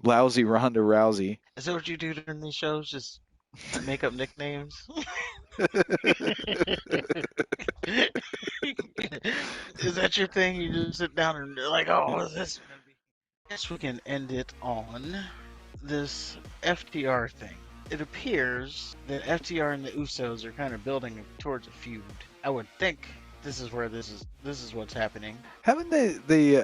Lousy Ronda Rousey. Is that what you do during these shows? Just make up nicknames? Is that your thing? You just sit down and you're like, oh, what's this gonna be? Guess we can end it on this FTR thing. It appears that FTR and the Usos are kind of building towards a feud. I would think this is where this is what's happening. Haven't they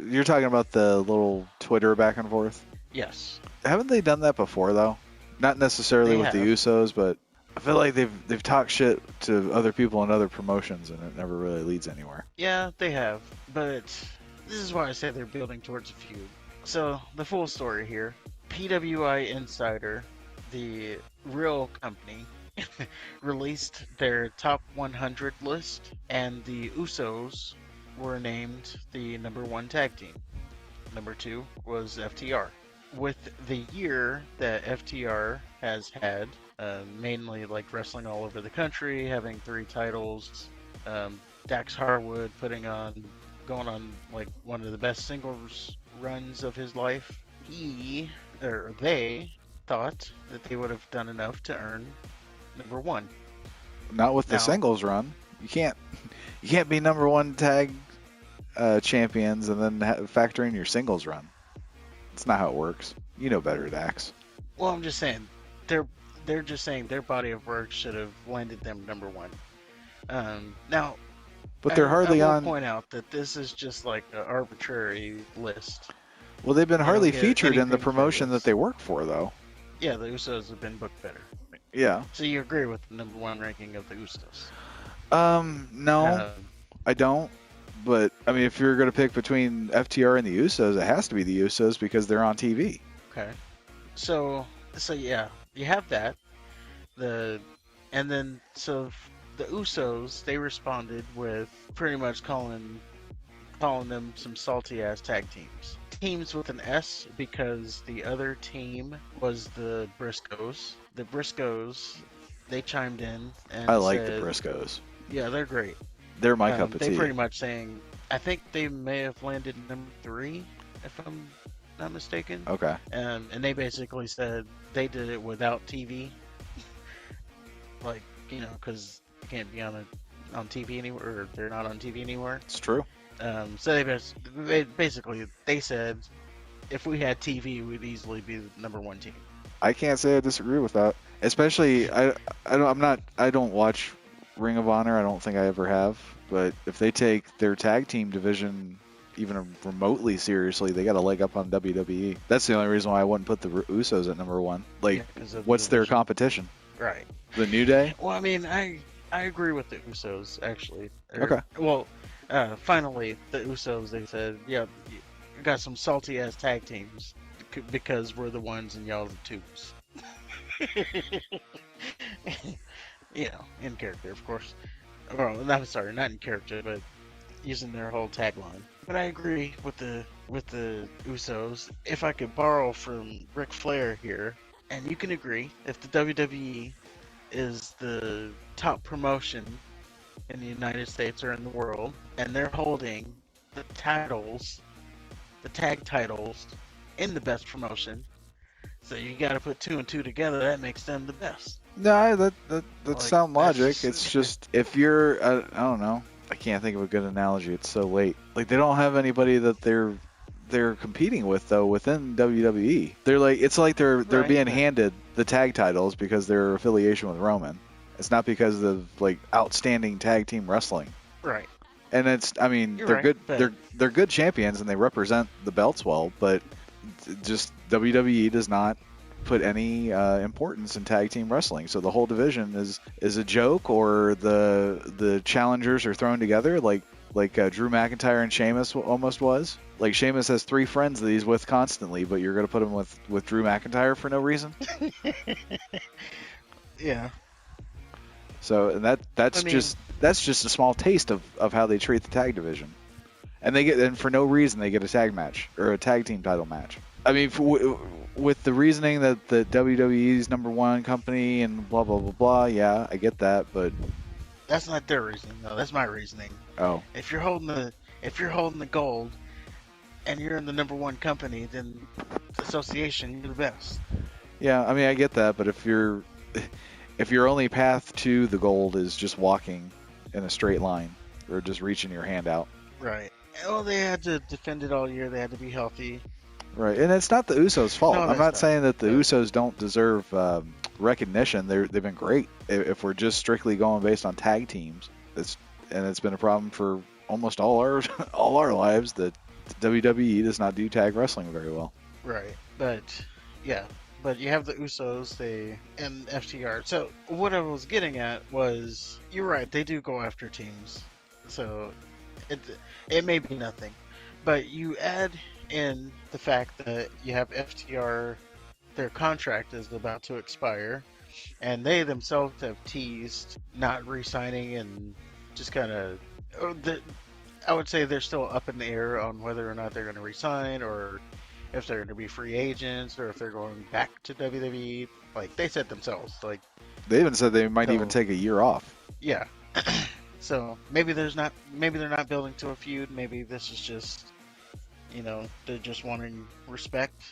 you're talking about the little Twitter back and forth? Yes, Haven't they done that before though? Not necessarily they with the have. Usos, but I feel like they've talked shit to other people in other promotions and it never really leads anywhere. Yeah, they have. But this is why I say they're building towards a feud. So the full story here: PWI Insider, the real company, released their top 100 list, and the Usos were named the number one tag team. Number two was FTR. With the year that FTR has had, mainly like wrestling all over the country, having three titles, Dax Harwood going on like one of the best singles runs of his life. They thought that they would have done enough to earn number one. Not with the Now, singles run. You can't be number one tag champions and then factor in your singles run. It's not how it works. You know better, Dax. well, I'm just saying they're they're just saying their body of work should have landed them number one. Now, But they're I hardly will on. point out that this is just like an arbitrary list. Well, they've been They don't hardly get featured in the anything for promotion that this. they work for, though. Yeah, the Usos have been booked better. Yeah. So you agree with the number one ranking of the Usos? No, Um, I don't. But I mean, if you're going to pick between FTR and the Usos, it has to be the Usos because they're on TV. okay. So yeah, you have that. The and then the Usos they responded with pretty much calling them some salty ass tag teams. Teams with an S because the other team was the Briscoes. The Briscoes they chimed in I and like the said, Briscoes. yeah, they're great. They're my cup of They tea. pretty much saying, I think they may have landed number three, if I'm not mistaken. Okay. And they basically said they did it without TV, like because you can't be on TV anywhere, or they're not on TV anymore. It's true. So they said if we had TV, we'd easily be the number one team. I can't say I disagree with that. Especially, I don't watch Ring of Honor. I don't think I ever have. But if they take their tag team division even remotely seriously, they got a leg up on WWE. That's the only reason why I wouldn't put the Usos at number one. Like, Yeah, because of the what's their division. competition? Right. The New Day? Well, I mean, I agree with the Usos actually. Okay. Well, finally the Usos they said, yeah, you got some salty ass tag teams because we're the ones and y'all the twos. In character, of course. Well, I'm sorry, not in character, but using their whole tagline. But I agree with the Usos. If I could borrow from Ric Flair here, and you can agree, if the WWE is the top promotion in the United States or in the world, and they're holding the titles, the tag titles, in the best promotion, so you got to put two and two together. That makes them the best. No, that's Like sound that's logic. It's just just if you're, I don't know. I can't think of a good analogy. It's so late. Like they don't have anybody that they're competing with though within WWE. They're like it's like they're right. being handed the tag titles because their affiliation with Roman. It's not because of like outstanding tag team wrestling. Right. And it's I mean You're they're right, good but they're good champions and they represent the belts well, but just WWE does not put any importance in tag team wrestling. So the whole division is a joke, or the challengers are thrown together like Drew McIntyre and Sheamus almost was. Like Sheamus has three friends that he's with constantly, but you're gonna put him with Drew McIntyre for no reason. yeah. So and I mean, that's just a small taste of how they treat the tag division. And for no reason they get a tag match or a tag team title match. I mean, with the reasoning that the WWE's number one company and blah blah blah blah, yeah, I get that, but that's not their reasoning though. That's my reasoning. oh, If you're holding the gold, and you're in the number one company, then the association, you're the best. Yeah, I mean, I get that, but if your only path to the gold is just walking in a straight line or just reaching your hand out, Right. Oh, they had to defend it all year. They had to be healthy. right? And it's not the Usos' fault. No, I'm that's not not. saying that the But Usos don't deserve recognition. They've been great. If we're just strictly going based on tag teams, it's been a problem for almost all our all our lives that WWE does not do tag wrestling very well. right. But yeah. But you have the Usos, they and FTR. So what I was getting at was, you're right. They do go after teams. So it it may be nothing, but you add in the fact that you have FTR. Their contract is about to expire, and they themselves have teased not re-signing and just kind of. I would say they're still up in the air on whether or not they're going to resign, or if they're going to be free agents, or if they're going back to WWE. Like they said themselves, like They even said they might even so. take a year off. Yeah. So maybe they're not building to a feud. Maybe this is just, they're just wanting respect.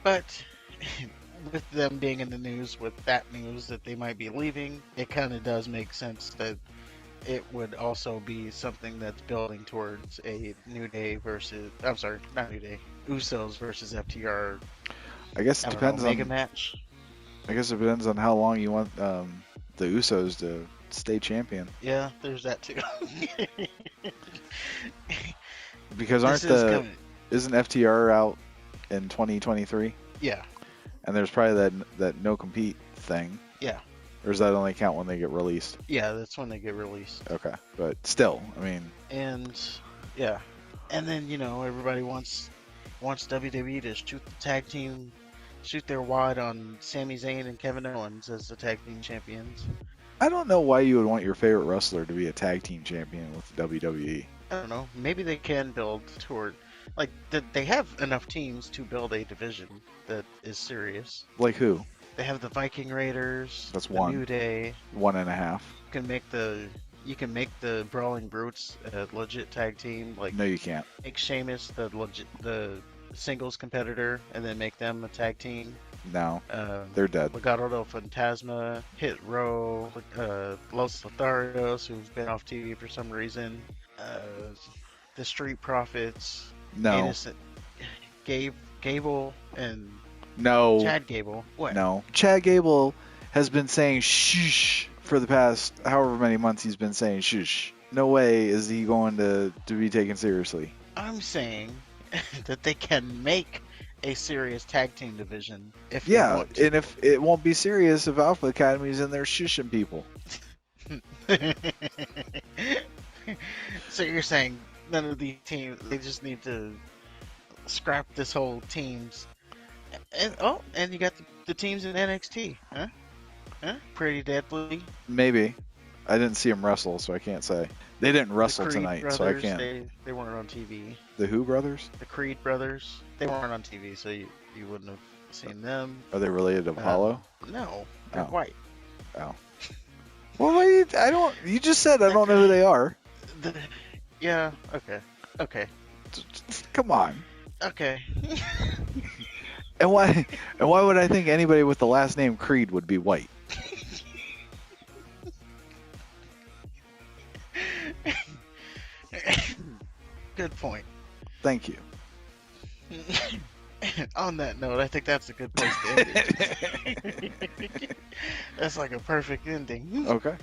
But with them being in the news with that news that they might be leaving, it kind of does make sense that it would also be something that's building towards a New Day versus, I'm sorry, not New Day, Usos versus FTR. I guess it I don't know, depends mega on. match. I guess it depends on how long you want the Usos to stay champion. Yeah, there's that too. Because This aren't is the coming. isn't FTR out in 2023? Yeah, And there's probably that no compete thing. yeah, Or does that only count when they get released? yeah. That's when they get released. Okay, but still, I mean, And yeah, and then everybody wants WWE to shoot the tag team, shoot their wad on Sami Zayn and Kevin Owens as the tag team champions. I don't know why you would want your favorite wrestler to be a tag team champion with WWE. I don't know. Maybe they can build toward like they have enough teams to build a division that is serious. Like who? They have the Viking Raiders, That's the New one, Day. 1.5. You can make the Brawling Brutes a legit tag team. Like No, you can't. make Sheamus the singles competitor, and then make them a tag team. No, Um, they're dead. Legado del Fantasma, Hit Row, Los Lotharios, who's been off TV for some reason, the Street Profits, No, Innocent, Gable, and no, Chad Gable. What? no. Chad Gable has been saying shh for the past however many months he's been saying shush. No way is he going to be taken seriously. I'm saying that they can make a serious tag team division if they Yeah, want to. and if it won't be serious if Alpha Academy's in there shushing people. So you're saying none of these teams, they just need to scrap this whole teams. And you got the teams in NXT, huh? Huh? Pretty Deadly. Maybe. I didn't see him wrestle, so I can't say. They didn't The wrestle Creed tonight, brothers, so I can't. they weren't on TV. The Who brothers? The Creed brothers, they weren't on TV, so you wouldn't have seen them. Are they related to Apollo? No, they're Oh. white. Oh. Well, wait, I don't. You just said I don't know who they are. The, yeah, okay, Come on. okay. And why? And why would I think anybody with the last name Creed would be white? Good point. Thank you. On that note, I think that's a good place to end it. That's like a perfect ending. Okay.